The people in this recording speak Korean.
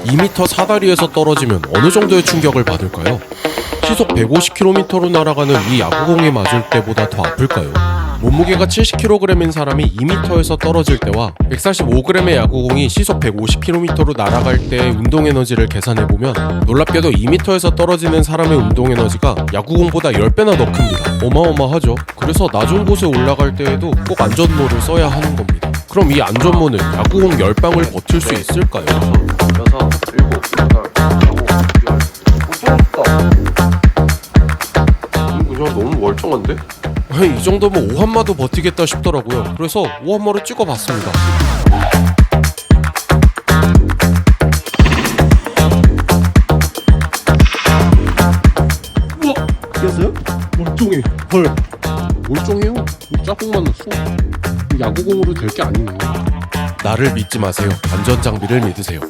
2m 사다리에서 떨어지면 어느 정도의 충격을 받을까요? 시속 150km로 날아가는 이 야구공이 맞을 때보다 더 아플까요? 몸무게가 70kg인 사람이 2m에서 떨어질 때와 145g의 야구공이 시속 150km로 날아갈 때의 운동 에너지를 계산해보면 놀랍게도 2m에서 떨어지는 사람의 운동 에너지가 야구공보다 10배나 더 큽니다. 어마어마하죠. 그래서 낮은 곳에 올라갈 때에도 꼭 안전모를 써야 하는 겁니다. 그럼 이 안전모는 야구공 10방을 버틸 수 있을까요? 6, 7, 8, 9, 10. 그냥 너무 멀쩡한데? 이 정도면 오한마도 버티겠다 싶더라고요. 그래서 오한마를 찍어봤습니다. 우와! 이겼어요? 멀쩡해. 헐. 멀쩡해요. 짝꿍만 넣었어. 야구공으로 될 게 아니네. 나를 믿지 마세요. 안전장비를 믿으세요.